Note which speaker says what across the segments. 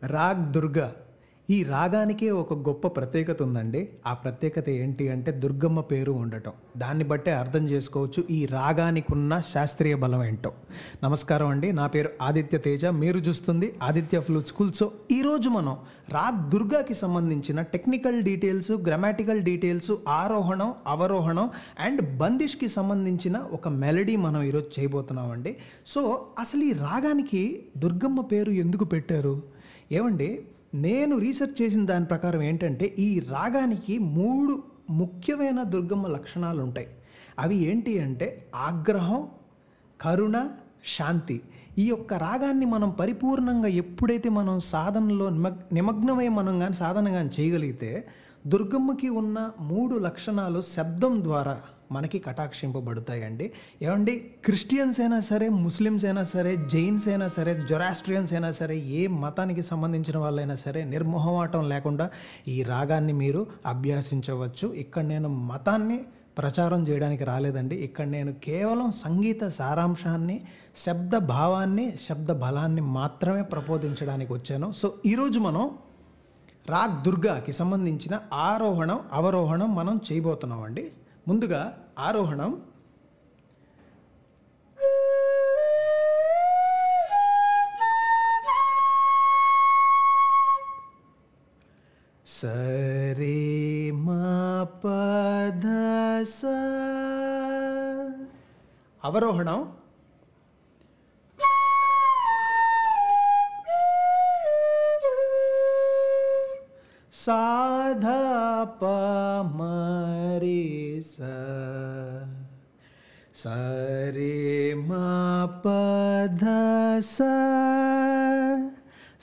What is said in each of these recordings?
Speaker 1: రాగ్ దుర్గా. ఈ రాగానికే ఒక గొప్ప ప్రత్యేకత ఉందండి. ఆ ప్రత్యేకత ఏంటి అంటే దుర్గమ్మ పేరు ఉండటం. దాన్ని బట్టే అర్థం చేసుకోవచ్చు ఈ రాగానికి ఉన్న శాస్త్రీయ బలం ఏంటో. నమస్కారం అండి, నా పేరు ఆదిత్య తేజ. మీరు చూస్తుంది ఆదిత్య ఫ్లూట్ స్కూల్. సో ఈరోజు మనం రాగ్ దుర్గాకి సంబంధించిన టెక్నికల్ డీటెయిల్స్, గ్రామాటికల్ డీటెయిల్స్, ఆరోహణం, అవరోహణం అండ్ బందిష్కి సంబంధించిన ఒక మెలడీ మనం ఈరోజు చేయబోతున్నామండి. సో అసలు ఈ రాగానికి దుర్గమ్మ పేరు ఎందుకు పెట్టారు? ఏమండి, నేను రీసెర్చ్ చేసిన దాని ప్రకారం ఏంటంటే ఈ రాగానికి 3 ముఖ్యమైన దుర్గమ్మ లక్షణాలు ఉంటాయి. అవి ఏంటి అంటే ఆగ్రహం, కరుణ, శాంతి. ఈ యొక్క రాగాన్ని మనం పరిపూర్ణంగా ఎప్పుడైతే మనం సాధనలో నిమగ్నమై మనం కానీ సాధన కానీ చేయగలిగితే దుర్గమ్మకి ఉన్న 3 లక్షణాలు శబ్దం ద్వారా మనకి కటాక్షింపబడతాయండి. ఏమండి, క్రిస్టియన్స్ అయినా సరే, ముస్లిమ్స్ అయినా సరే, జైన్స్ అయినా సరే, జొరాస్ట్రియన్స్ అయినా సరే, ఏ మతానికి సంబంధించిన వాళ్ళైనా సరే నిర్మోహమాటం లేకుండా ఈ రాగాన్ని మీరు అభ్యాసించవచ్చు. ఇక్కడ నేను మతాన్ని ప్రచారం చేయడానికి రాలేదండి. ఇక్కడ నేను కేవలం సంగీత సారాంశాన్ని, శబ్ద భావాన్ని, శబ్ద బలాన్ని మాత్రమే ప్రబోధించడానికి వచ్చాను. సో ఈరోజు మనం రాగ్ దుర్గాకి సంబంధించిన ఆరోహణం, అవరోహణం మనం చేయబోతున్నాం అండి. ముందుగా ఆరోహణం. సరే మా పద స. అవరోహణం. సాధా ప మరే స. సరే మా పద స.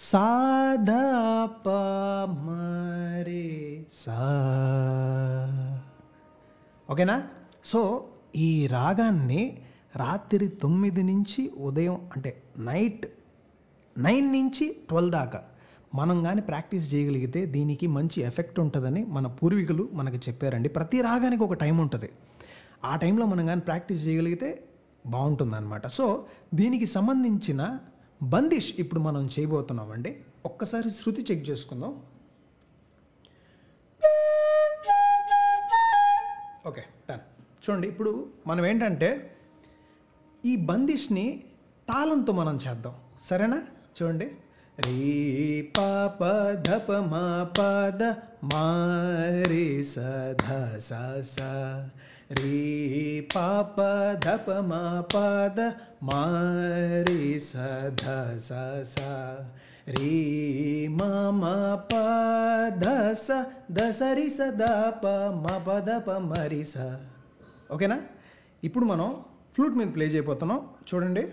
Speaker 1: సాధా ప మరే స. ఓకేనా? సో ఈ రాగాన్ని రాత్రి 9 నుంచి ఉదయం అంటే నైట్ 9 నుంచి 12 దాకా మనం కానీ ప్రాక్టీస్ చేయగలిగితే దీనికి మంచి ఎఫెక్ట్ ఉంటుందని మన పూర్వీకులు మనకు చెప్పారండి. ప్రతి రాగానికి ఒక టైం ఉంటుంది. ఆ టైంలో మనం కానీ ప్రాక్టీస్ చేయగలిగితే బాగుంటుందన్నమాట. సో దీనికి సంబంధించిన బందిష్ ఇప్పుడు మనం చేయబోతున్నామండి. ఒక్కసారి శృతి చెక్ చేసుకుందాం. Okay, done. చూడండి, ఇప్పుడు మనం ఏంటంటే ఈ బందిష్ని తాళంతో మనం చేద్దాం, సరేనా? చూడండి, రీ పాప ధప మా పద మా రే స ధ స స. రీ పాప ధప మా పద మా రే స ధ స స. రీ మా మా ప ధ స ద స రి స ద ప మ ప ద ప మ రి స. ఓకేనా? ఇప్పుడు మనం ఫ్లూట్ మీద ప్లే చేయబోతున్నాం. చూడండి,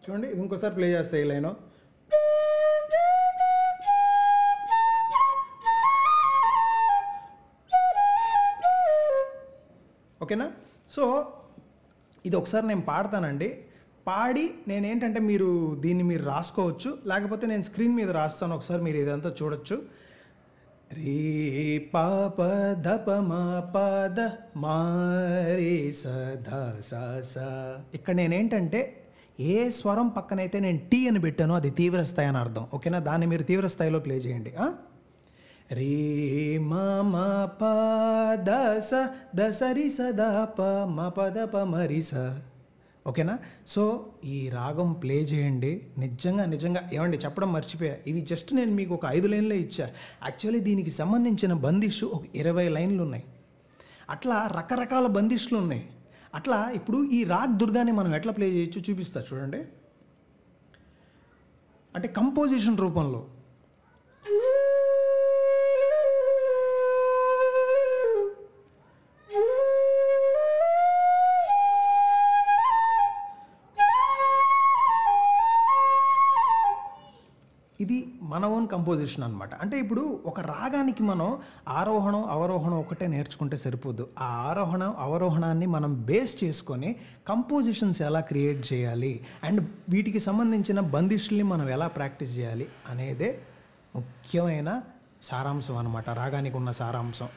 Speaker 1: చూడండి, ఇది ఇంకోసారి ప్లే చేస్తే ఈ లైను. ఓకేనా? సో ఇది ఒకసారి నేను పాడతానండి. పాడి నేనేంటంటే మీరు దీన్ని రాసుకోవచ్చు, లేకపోతే నేను స్క్రీన్ మీద రాస్తాను, ఒకసారి మీరు ఇదంతా చూడొచ్చు. రే పాప ధప మా పద మా రే స ధ స స. ఇక్కడ నేనేంటంటే ఏ స్వరం పక్కనైతే నేను టీ అని పెట్టానో అది తీవ్ర స్థాయి అని అర్థం. ఓకేనా? దాన్ని మీరు తీవ్ర స్థాయిలో ప్లే చేయండి. రే మా మా ప ద స ద స రి స ద ప మ ప ద ప మ రి స. ఓకేనా? సో ఈ రాగం ప్లే చేయండి. నిజంగా ఏమండి, చెప్పడం మర్చిపోయా, ఇవి జస్ట్ నేను మీకు ఒక 5 లైన్లే ఇచ్చా. యాక్చువల్లీ దీనికి సంబంధించిన బందిష్ ఒక 20 లైన్లు ఉన్నాయి. అట్లా రకరకాల బందిష్లు ఉన్నాయి. అట్లా ఇప్పుడు ఈ రాగ్ దుర్గాని మనం ఎట్లా ప్లే చేయొచ్చు చూపిస్తా, చూడండి. అంటే కంపోజిషన్ రూపంలో. ఇది మన ఓన్ కంపోజిషన్ అనమాట. అంటే ఇప్పుడు ఒక రాగానికి మనం ఆరోహణం అవరోహణం ఒకటే నేర్చుకుంటే సరిపోదు. ఆ ఆరోహణం అవరోహణాన్ని మనం బేస్ చేసుకొని కంపోజిషన్స్ ఎలా క్రియేట్ చేయాలి అండ్ వీటికి సంబంధించిన బందిష్ల్ని మనం ఎలా ప్రాక్టీస్ చేయాలి అనేదే ముఖ్యమైన సారాంశం అనమాట. రాగానికి ఉన్న సారాంశం.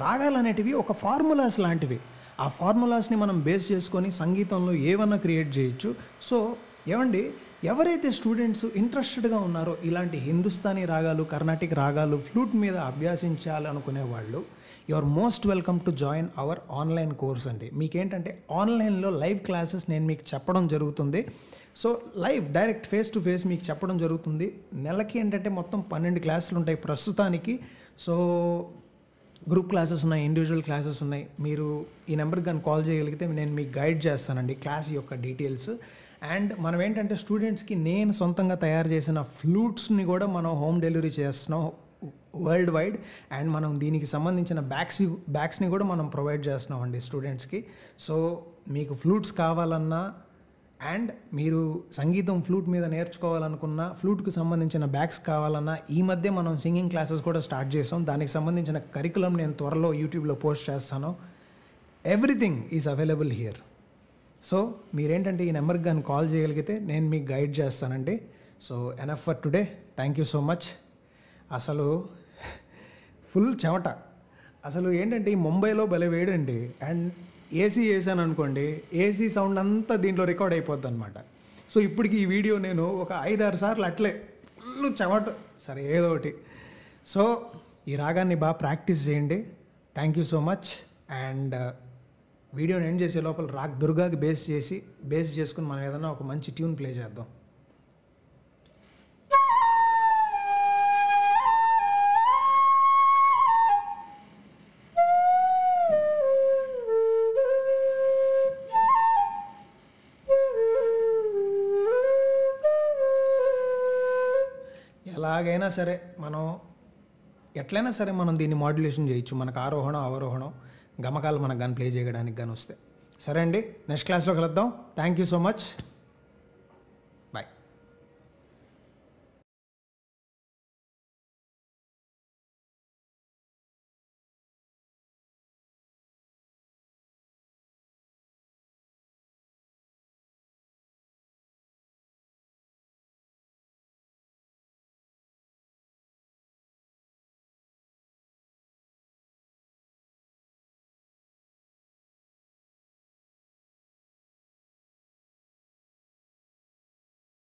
Speaker 1: రాగాలు అనేటివి ఒక ఫార్ములాస్ లాంటివి. ఆ ఫార్ములాస్ని మనం బేస్ చేసుకొని సంగీతంలో ఏమన్నా క్రియేట్ చేయొచ్చు. సో ఏమండి, ఎవరైతే స్టూడెంట్స్ ఇంట్రెస్టెడ్గా ఉన్నారో ఇలాంటి హిందుస్థానీ రాగాలు, కర్ణాటిక్ రాగాలు, ఫ్లూట్ మీద అభ్యాసించాలనుకునే వాళ్ళు, you are most welcome to join our online course అండి. మీకేంటంటే ఆన్లైన్లో లైవ్ క్లాసెస్ నేను మీకు చెప్పడం జరుగుతుంది. So live direct face to face మీకు చెప్పడం జరుగుతుంది. నెలకి ఏంటంటే మొత్తం 12 క్లాసులు ఉంటాయి ప్రస్తుతానికి. సో గ్రూప్ క్లాసెస్ ఉన్నాయి, ఇండివిజువల్ క్లాసెస్ ఉన్నాయి. మీరు ఈ నెంబర్కి కానీ కాల్ చేయగలిగితే నేను మీకు గైడ్ చేస్తానండి క్లాస్ యొక్క డీటెయిల్స్. అండ్ మనం ఏంటంటే స్టూడెంట్స్కి నేను సొంతంగా తయారు చేసిన ఫ్లూట్స్ని కూడా మనం హోమ్ డెలివరీ చేస్తున్నాం వరల్డ్ వైడ్. అండ్ మనం దీనికి సంబంధించిన బ్యాగ్స్ని కూడా మనం ప్రొవైడ్ చేస్తున్నాం అండి స్టూడెంట్స్కి. సో మీకు ఫ్లూట్స్ కావాలన్నా అండ్ మీరు సంగీతం ఫ్లూట్ మీద నేర్చుకోవాలనుకున్న, ఫ్లూట్కి సంబంధించిన బ్యాగ్స్ కావాలన్నా ఈ మధ్య మనం సింగింగ్ క్లాసెస్ కూడా స్టార్ట్ చేసాం. దానికి సంబంధించిన కరికులం నేను త్వరలో యూట్యూబ్లో పోస్ట్ చేస్తాను. Everything is available here. So మీరేంటంటే ఈ నెంబర్కి కానీ కాల్ చేయగలిగితే నేను మీకు గైడ్ చేస్తానండి. So enough for today. Thank you so much. అసలు ఫుల్ చెమట. అసలు ఏంటంటే ఈ ముంబైలో భలే వేడండి. అండ్ ఏసీ వేసాను అనుకోండి, ఏసీ సౌండ్ అంతా దీంట్లో రికార్డ్ అయిపోద్ది అనమాట. సో ఇప్పటికి ఈ వీడియో నేను ఒక 5-6 సార్లు అట్లే ఫుల్ చెమట. సరే ఏదో ఒకటి. సో ఈ రాగాన్ని బాగా ప్రాక్టీస్ చేయండి. Thank you so much. And వీడియోని ఎండ్ చేసే లోపల రాగ్ దుర్గాకి బేస్ చేసుకుని మనం ఏదైనా ఒక మంచి ట్యూన్ ప్లే చేద్దాం. ఎలాగైనా సరే ఎట్లయినా సరే మనం దీన్ని మాడ్యులేషన్ చేయొచ్చు. మనకు ఆరోహణం అవరోహణం గమకాలు మనకు కానీ ప్లే చేయడానికి కానీ వస్తే. సరే అండి, నెక్స్ట్ క్లాస్లో కలుద్దాం. Thank you so much.